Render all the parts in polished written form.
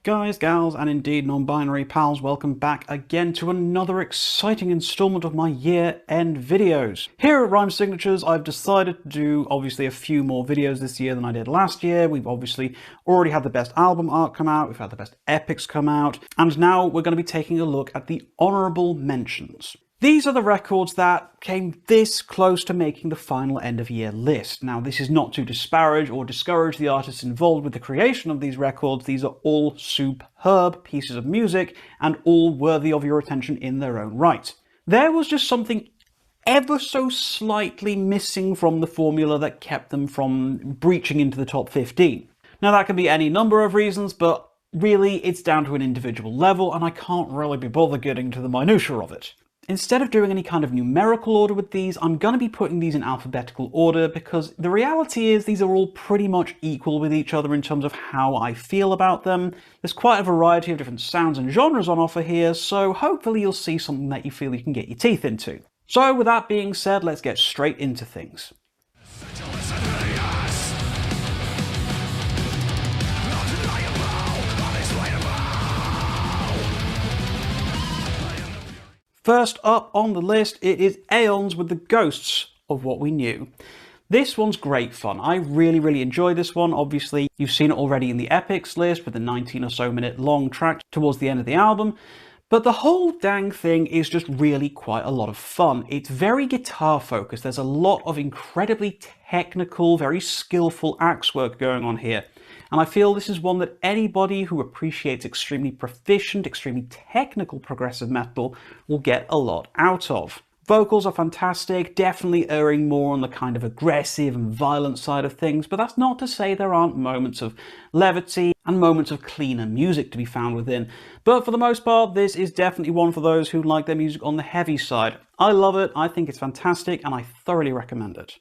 Guys, gals, and indeed non-binary pals, welcome back again to another exciting installment of my year-end videos. Here at Rhyme Signatures, I've decided to do, obviously, a few more videos this year than I did last year. We've obviously already had the best album art come out, we've had the best epics come out, and now we're going to be taking a look at the Honourable Mentions. These are the records that came this close to making the final end-of-year list. Now, this is not to disparage or discourage the artists involved with the creation of these records. These are all superb pieces of music and all worthy of your attention in their own right. There was just something ever so slightly missing from the formula that kept them from breaching into the top 15. Now, that can be any number of reasons, but really it's down to an individual level, and I can't really be bothered getting into the minutiae of it. Instead of doing any kind of numerical order with these, I'm going to be putting these in alphabetical order because the reality is these are all pretty much equal with each other in terms of how I feel about them. There's quite a variety of different sounds and genres on offer here, so hopefully you'll see something that you feel you can get your teeth into. So with that being said, let's get straight into things. First up on the list, it is Aeons with the Ghosts of What We Knew. This one's great fun. I really enjoy this one. Obviously, you've seen it already in the epics list with the 19 or so minute long track towards the end of the album. But the whole dang thing is just really quite a lot of fun. It's very guitar focused. There's a lot of incredibly technical, very skillful axe work going on here. And I feel this is one that anybody who appreciates extremely proficient, extremely technical progressive metal will get a lot out of. Vocals are fantastic, definitely erring more on the kind of aggressive and violent side of things, but that's not to say there aren't moments of levity and moments of cleaner music to be found within. But for the most part, this is definitely one for those who like their music on the heavy side. I love it, I think it's fantastic, and I thoroughly recommend it.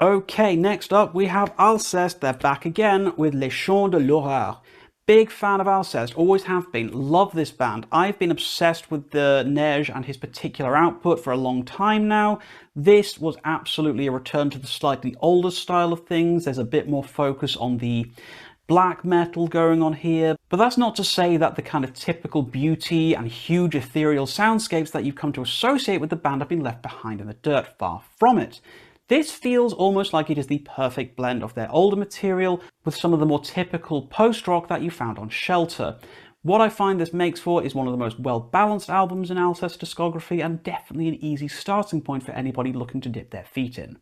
Okay, next up we have Alcest. They're back again with Les Chants de l'Horreur. Big fan of Alcest, always have been, love this band. I've been obsessed with the Nej and his particular output for a long time now. This was absolutely a return to the slightly older style of things. There's a bit more focus on the black metal going on here, but that's not to say that the kind of typical beauty and huge ethereal soundscapes that you've come to associate with the band have been left behind in the dirt, far from it. This feels almost like it is the perfect blend of their older material with some of the more typical post-rock that you found on Shelter. What I find this makes for is one of the most well-balanced albums in Alcest discography and definitely an easy starting point for anybody looking to dip their feet in.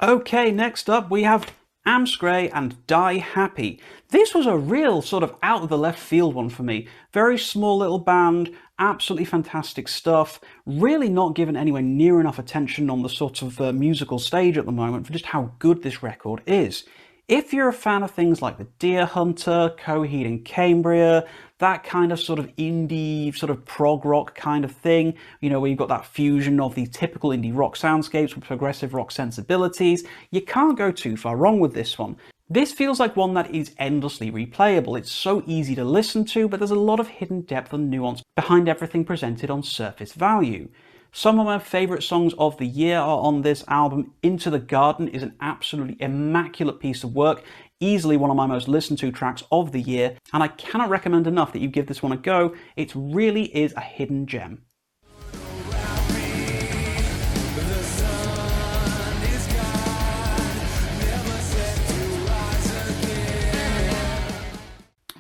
Okay, next up we have Amskray and Die Happy. This was a real sort of out of the left field one for me. Very small little band, absolutely fantastic stuff, really not given anywhere near enough attention on the sort of musical stage at the moment for just how good this record is. If you're a fan of things like the Deer Hunter, Coheed and Cambria, that kind of sort of indie, sort of prog rock kind of thing, you know, where you've got that fusion of the typical indie rock soundscapes with progressive rock sensibilities, you can't go too far wrong with this one. This feels like one that is endlessly replayable. It's so easy to listen to, but there's a lot of hidden depth and nuance behind everything presented on surface value. Some of my favourite songs of the year are on this album. Into the Garden is an absolutely immaculate piece of work, easily one of my most listened to tracks of the year, and I cannot recommend enough that you give this one a go. It really is a hidden gem.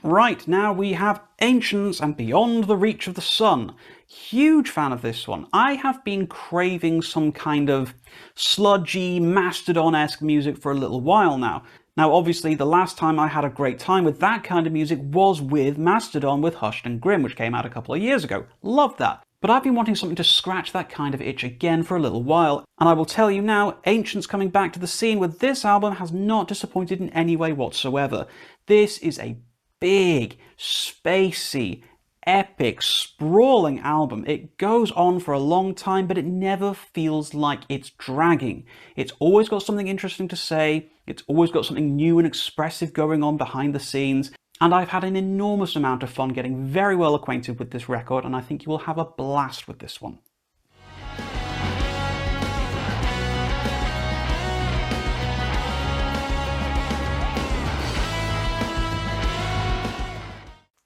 Right, now we have Ancients and Beyond the Reach of the Sun. Huge fan of this one. I have been craving some kind of sludgy, Mastodon-esque music for a little while now. Now, obviously, the last time I had a great time with that kind of music was with Mastodon with Hushed and Grim, which came out a couple of years ago. Loved that. But I've been wanting something to scratch that kind of itch again for a little while, and I will tell you now, Ancients coming back to the scene with this album has not disappointed in any way whatsoever. This is a big, spacey, epic, sprawling album. It goes on for a long time, but it never feels like it's dragging. It's always got something interesting to say, It's always got something new and expressive going on behind the scenes, and I've had an enormous amount of fun getting very well acquainted with this record, and I think you will have a blast with this one.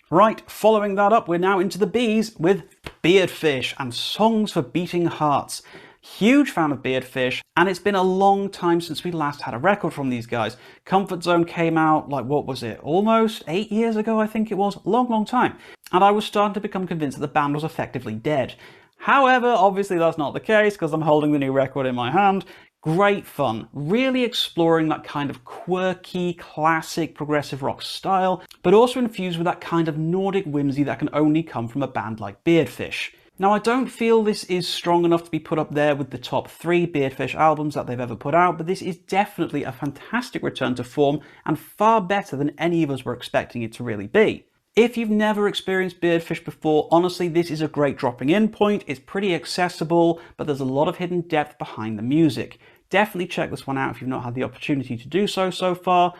Right, following that up, we're now into the B's with Beardfish and Songs for Beating Hearts. Huge fan of Beardfish, and it's been a long time since we last had a record from these guys. Comfort Zone came out, like, what was it, almost 8 years ago, I think it was. Long time. And I was starting to become convinced that the band was effectively dead. However, obviously that's not the case, because I'm holding the new record in my hand. Great fun, really exploring that kind of quirky, classic progressive rock style, but also infused with that kind of Nordic whimsy that can only come from a band like Beardfish. Now, I don't feel this is strong enough to be put up there with the top 3 Beardfish albums that they've ever put out, but this is definitely a fantastic return to form and far better than any of us were expecting it to really be. If you've never experienced Beardfish before, honestly, this is a great dropping in point. It's pretty accessible, but there's a lot of hidden depth behind the music. Definitely check this one out if you've not had the opportunity to do so far.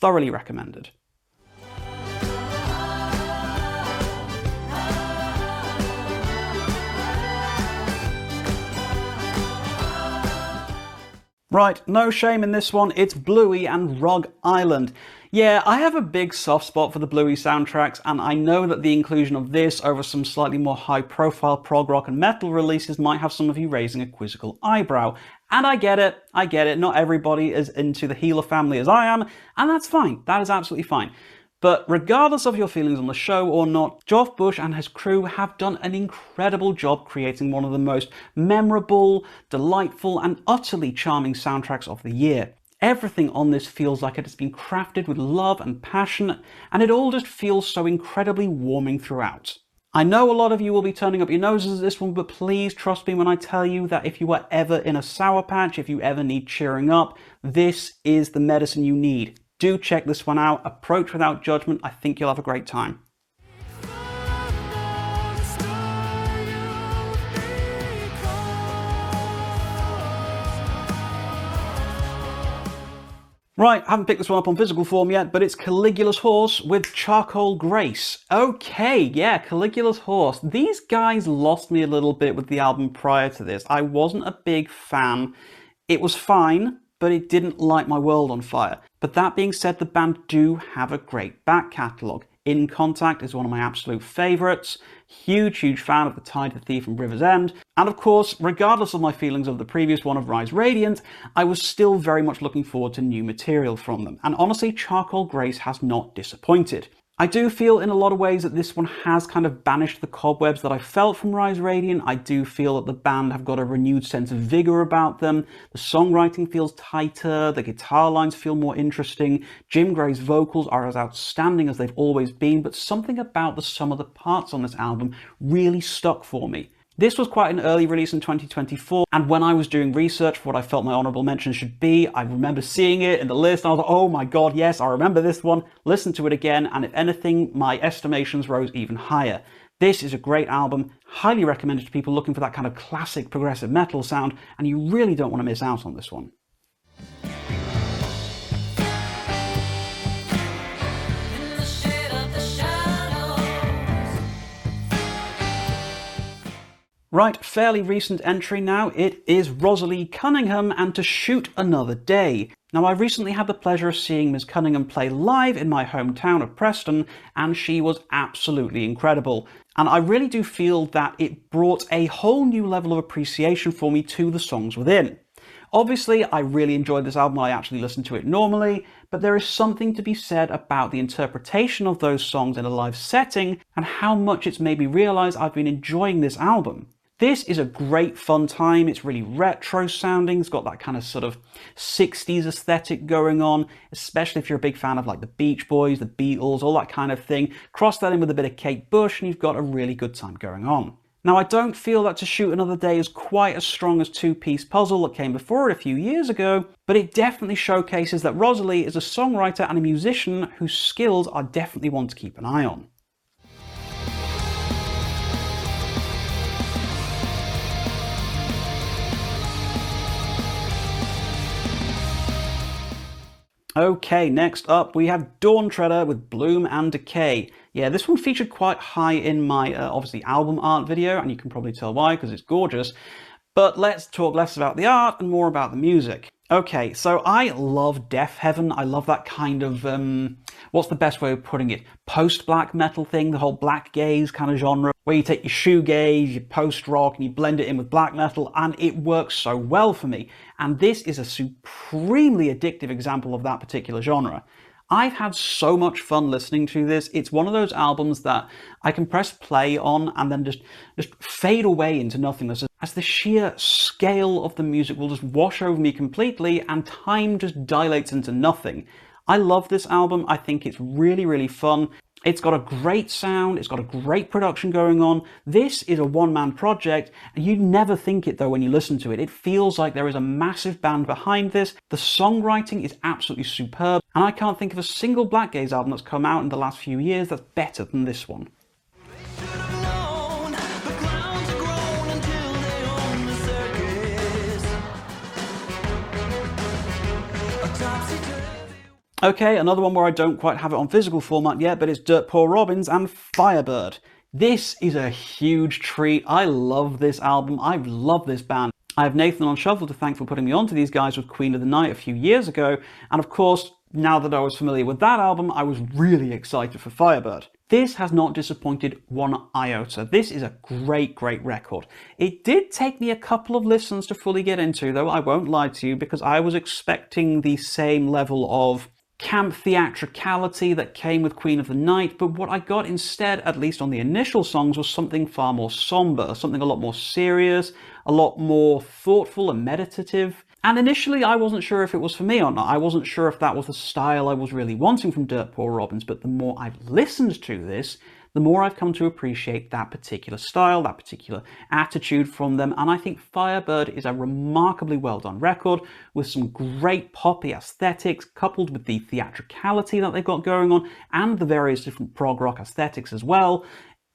Thoroughly recommended. Right, no shame in this one, it's Bluey and Prog Island. Yeah, I have a big soft spot for the Bluey soundtracks, and I know that the inclusion of this over some slightly more high-profile prog rock and metal releases might have some of you raising a quizzical eyebrow. And I get it, not everybody is into the Healer family as I am, and that's fine, that is absolutely fine. But regardless of your feelings on the show or not, Geoff Bush and his crew have done an incredible job creating one of the most memorable, delightful, and utterly charming soundtracks of the year. Everything on this feels like it has been crafted with love and passion, and it all just feels so incredibly warming throughout. I know a lot of you will be turning up your noses at this one, but please trust me when I tell you that if you are ever in a sour patch, if you ever need cheering up, this is the medicine you need. Do check this one out, approach without judgment, I think you'll have a great time. Right, I haven't picked this one up on physical form yet, but it's Caligula's Horse with Charcoal Grace. Okay, yeah, Caligula's Horse. These guys lost me a little bit with the album prior to this. I wasn't a big fan. It was fine, but it didn't light my world on fire. But that being said, the band do have a great back catalogue. In Contact is one of my absolute favourites. Huge fan of The Tide, The Thief and River's End. And of course, regardless of my feelings of the previous one of Rise Radiant, I was still very much looking forward to new material from them. And honestly, Charcoal Grace has not disappointed. I do feel in a lot of ways that this one has kind of banished the cobwebs that I felt from Rise Radiant. I do feel that the band have got a renewed sense of vigour about them. The songwriting feels tighter, the guitar lines feel more interesting, Jim Gray's vocals are as outstanding as they've always been, but something about the sum of the parts on this album really stuck for me. This was quite an early release in 2024, and when I was doing research for what I felt my honourable mentions should be, I remember seeing it in the list, and I was like, oh my god, yes, I remember this one, listened to it again, and if anything, my estimations rose even higher. This is a great album, highly recommended to people looking for that kind of classic progressive metal sound, and you really don't want to miss out on this one. Right, fairly recent entry now, it is Rosalie Cunningham and To Shoot Another Day. Now, I recently had the pleasure of seeing Ms. Cunningham play live in my hometown of Preston, and she was absolutely incredible. And I really do feel that it brought a whole new level of appreciation for me to the songs within. Obviously, I really enjoyed this album when I actually listened to it normally, but there is something to be said about the interpretation of those songs in a live setting and how much it's made me realise I've been enjoying this album. This is a great fun time, it's really retro sounding, it's got that kind of sort of 60s aesthetic going on, especially if you're a big fan of like the Beach Boys, the Beatles, all that kind of thing. Cross that in with a bit of Kate Bush and you've got a really good time going on. Now, I don't feel that To Shoot Another Day is quite as strong as Two Piece Puzzle that came before it a few years ago, but it definitely showcases that Rosalie is a songwriter and a musician whose skills are definitely one to keep an eye on. Okay, next up we have Dawn Treader with Bloom and Decay. Yeah, this one featured quite high in my, obviously, album art video, and you can probably tell why, because it's gorgeous. But let's talk less about the art and more about the music. Okay, so I love Death Heaven. I love that kind of, what's the best way of putting it? Post-black metal thing, the whole black gaze kind of genre, where you take your shoegaze, your post-rock, and you blend it in with black metal, and it works so well for me. And this is a supremely addictive example of that particular genre. I've had so much fun listening to this. It's one of those albums that I can press play on and then just fade away into nothingness, as the sheer scale of the music will just wash over me completely and time just dilates into nothing. I love this album. I think it's really, really fun. It's got a great sound, it's got a great production going on. This is a one-man project, and you'd never think it though when you listen to it. It feels like there is a massive band behind this. The songwriting is absolutely superb, and I can't think of a single black gaze album that's come out in the last few years that's better than this one. Okay, another one where I don't quite have it on physical format yet, but it's Dirt Poor Robins and Firebird. This is a huge treat. I love this album. I love this band. I have Nathan on Shuffle to thank for putting me onto these guys with Queen of the Night a few years ago, and of course, now that I was familiar with that album, I was really excited for Firebird. This has not disappointed one iota. This is a great, great record. It did take me a couple of listens to fully get into, though I won't lie to you, because I was expecting the same level of camp theatricality that came with Queen of the Night, but what I got instead, at least on the initial songs, was something far more somber, something a lot more serious, a lot more thoughtful and meditative. And initially I wasn't sure if it was for me or not. I wasn't sure if that was the style I was really wanting from Dirt Poor Robins, but the more I've listened to this, the more I've come to appreciate that particular style, that particular attitude from them, and I think Firebird is a remarkably well done record with some great poppy aesthetics coupled with the theatricality that they've got going on and the various different prog rock aesthetics as well.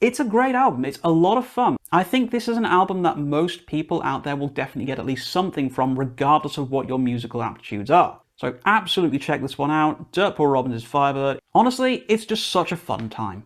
It's a great album. It's a lot of fun. I think this is an album that most people out there will definitely get at least something from, regardless of what your musical aptitudes are. So absolutely check this one out. Dirt Poor Robins is Firebird. Honestly, it's just such a fun time.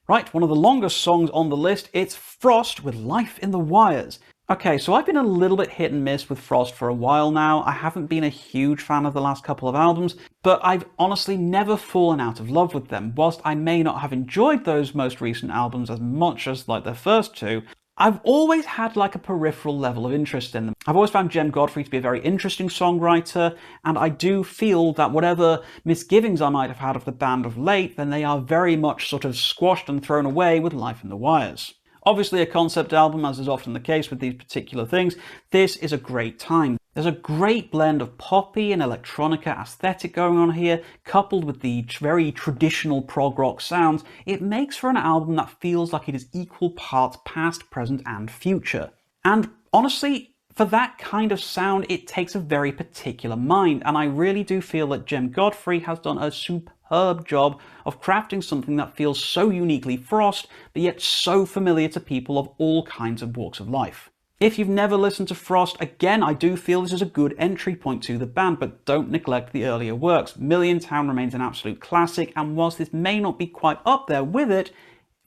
Right, one of the longest songs on the list, it's Frost with Life in the Wires. Okay, so I've been a little bit hit and miss with Frost for a while now. I haven't been a huge fan of the last couple of albums, but I've honestly never fallen out of love with them. Whilst I may not have enjoyed those most recent albums as much as like their first two, I've always had like a peripheral level of interest in them. I've always found Jem Godfrey to be a very interesting songwriter, and I do feel that whatever misgivings I might have had of the band of late, then they are very much sort of squashed and thrown away with Life in the Wires. Obviously a concept album, as is often the case with these particular things, this is a great time. There's a great blend of poppy and electronica aesthetic going on here, coupled with the very traditional prog rock sounds. It makes for an album that feels like it is equal parts past, present, and future. And honestly, for that kind of sound, it takes a very particular mind, and I really do feel that Jem Godfrey has done a superb job of crafting something that feels so uniquely Frost, but yet so familiar to people of all kinds of walks of life. If you've never listened to Frost, again, I do feel this is a good entry point to the band, but don't neglect the earlier works. Million Town remains an absolute classic, and whilst this may not be quite up there with it,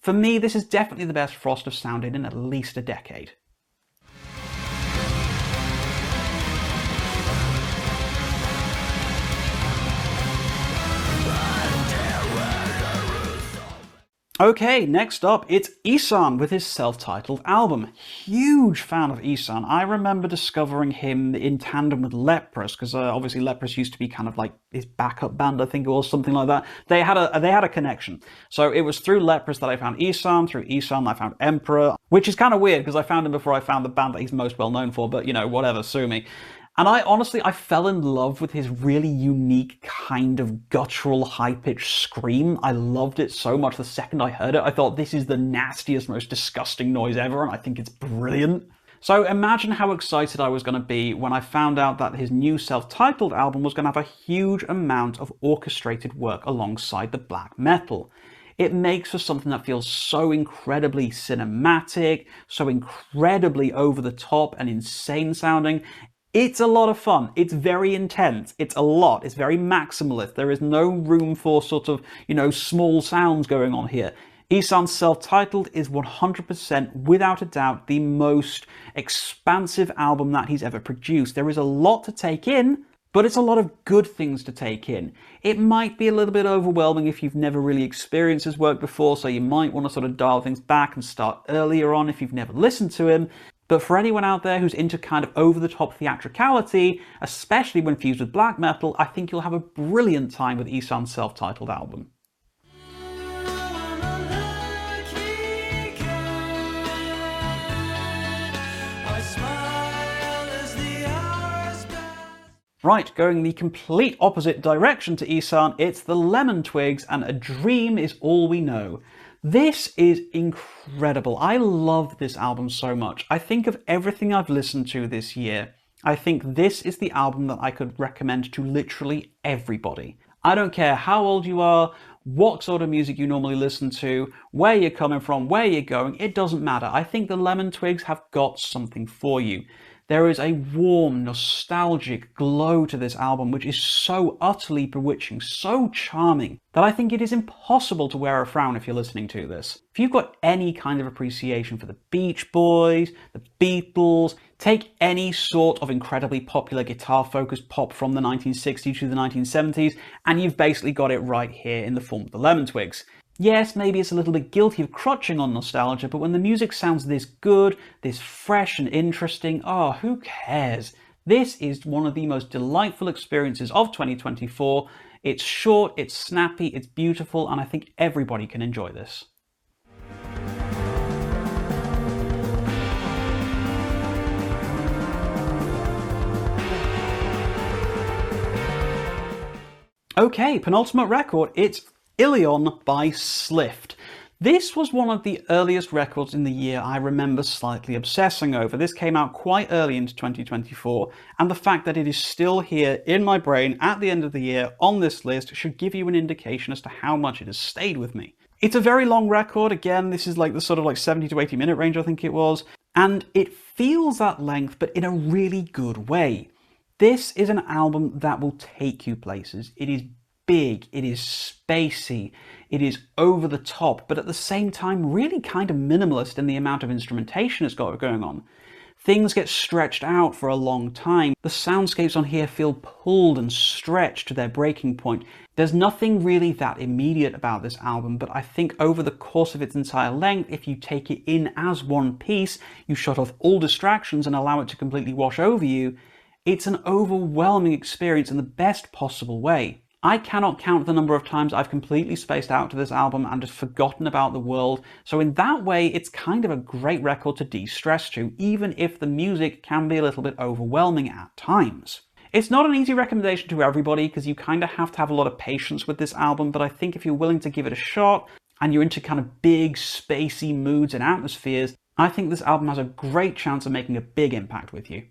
for me this is definitely the best Frost have sounded in at least a decade. Okay, next up, it's Ihsahn with his self-titled album. Huge fan of Ihsahn. I remember discovering him in tandem with Leprous, because obviously Leprous used to be kind of like his backup band, I think it was, something like that. They had a connection. So it was through Leprous that I found Ihsahn, through Ihsahn I found Emperor, which is kind of weird because I found him before I found the band that he's most well known for, but you know, whatever, sue me. And I fell in love with his really unique kind of guttural high-pitched scream. I loved it so much the second I heard it. I thought this is the nastiest, most disgusting noise ever, and I think it's brilliant. So imagine how excited I was going to be when I found out that his new self-titled album was going to have a huge amount of orchestrated work alongside the black metal. It makes for something that feels so incredibly cinematic, so incredibly over the top and insane sounding. It's a lot of fun. It's very intense. It's a lot. It's very maximalist. There is no room for sort of, small sounds going on here. Ihsahn's self-titled is 100% without a doubt the most expansive album that he's ever produced. There is a lot to take in, but it's a lot of good things to take in. It might be a little bit overwhelming if you've never really experienced his work before, so you might want to sort of dial things back and start earlier on if you've never listened to him. But for anyone out there who's into kind of over-the-top theatricality, especially when fused with black metal, I think you'll have a brilliant time with Ihsahn's self-titled album. Right, going the complete opposite direction to Ihsahn, it's the Lemon Twigs and A Dream Is All We Know. This is incredible. I love this album so much. I think of everything I've listened to this year, I think this is the album that I could recommend to literally everybody. I don't care how old you are, what sort of music you normally listen to, where you're coming from, where you're going, it doesn't matter. I think the Lemon Twigs have got something for you. There is a warm, nostalgic glow to this album which is so utterly bewitching, so charming, that I think it is impossible to wear a frown if you're listening to this. If you've got any kind of appreciation for the Beach Boys, the Beatles, take any sort of incredibly popular guitar-focused pop from the 1960s to the 1970s, and you've basically got it right here in the form of the Lemon Twigs. Yes, maybe it's a little bit guilty of crutching on nostalgia, but when the music sounds this good, this fresh and interesting, who cares? This is one of the most delightful experiences of 2024. It's short, it's snappy, it's beautiful, and I think everybody can enjoy this. Okay, penultimate record, it's Aeons by Slift. This was one of the earliest records in the year I remember slightly obsessing over. This came out quite early into 2024, and the fact that it is still here in my brain at the end of the year on this list should give you an indication as to how much it has stayed with me. It's a very long record. Again, this is like the sort of 70 to 80 minute range, I think it was, and it feels that length, but in a really good way. This is an album that will take you places. It is big, it is spacey, it is over the top, but at the same time really kind of minimalist in the amount of instrumentation it's got going on. Things get stretched out for a long time. The soundscapes on here feel pulled and stretched to their breaking point. There's nothing really that immediate about this album, but I think over the course of its entire length, if you take it in as one piece, you shut off all distractions and allow it to completely wash over you, it's an overwhelming experience in the best possible way. I cannot count the number of times I've completely spaced out to this album and just forgotten about the world, so in that way it's kind of a great record to de-stress to, even if the music can be a little bit overwhelming at times. It's not an easy recommendation to everybody because you kind of have to have a lot of patience with this album, but I think if you're willing to give it a shot and you're into kind of big, spacey moods and atmospheres, I think this album has a great chance of making a big impact with you.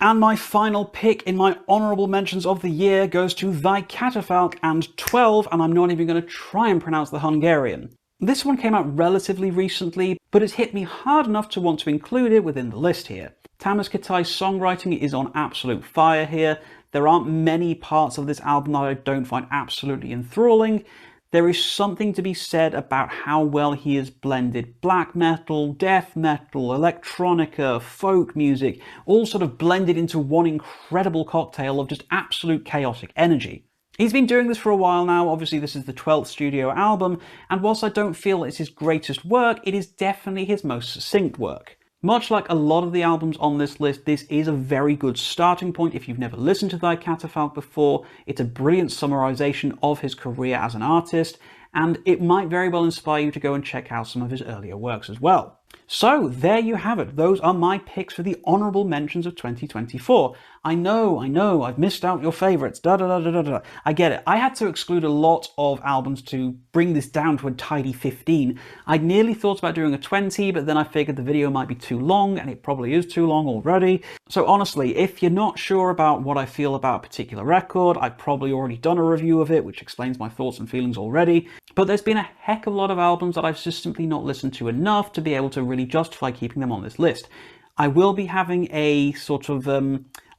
And my final pick in my honourable mentions of the year goes to Thy Catafalque and 12, and I'm not even going to try and pronounce the Hungarian. This one came out relatively recently, but it's hit me hard enough to want to include it within the list here. Tamás Kitály's songwriting is on absolute fire here. There aren't many parts of this album that I don't find absolutely enthralling. There is something to be said about how well he has blended black metal, death metal, electronica, folk music, all sort of blended into one incredible cocktail of just absolute chaotic energy. He's been doing this for a while now. Obviously this is the 12th studio album, and whilst I don't feel it's his greatest work, it is definitely his most succinct work. Much like a lot of the albums on this list, this is a very good starting point if you've never listened to Thy Catafalque before. It's a brilliant summarization of his career as an artist, and it might very well inspire you to go and check out some of his earlier works as well. So there you have it. Those are my picks for the honourable mentions of 2024. I know, I've missed out your favourites, I get it. I had to exclude a lot of albums to bring this down to a tidy 15. I'd nearly thought about doing a 20, but then I figured the video might be too long, and it probably is too long already. So honestly, if you're not sure about what I feel about a particular record, I've probably already done a review of it, which explains my thoughts and feelings already. But there's been a heck of a lot of albums that I've just simply not listened to enough to be able to really justify keeping them on this list. I will be having a sort of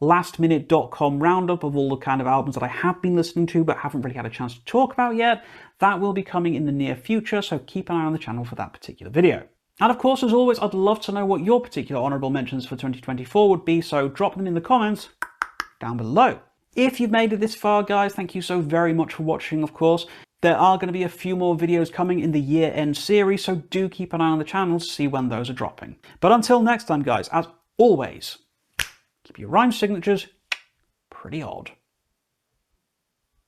lastminute.com roundup of all the kind of albums that I have been listening to but haven't really had a chance to talk about yet. That will be coming in the near future, so keep an eye on the channel for that particular video. And of course, as always, I'd love to know what your particular honourable mentions for 2024 would be, so drop them in the comments down below. If you've made it this far, guys, thank you so very much for watching, of course. There are going to be a few more videos coming in the year-end series, so do keep an eye on the channel to see when those are dropping. But until next time, guys, as always, keep your rhyme signatures pretty odd.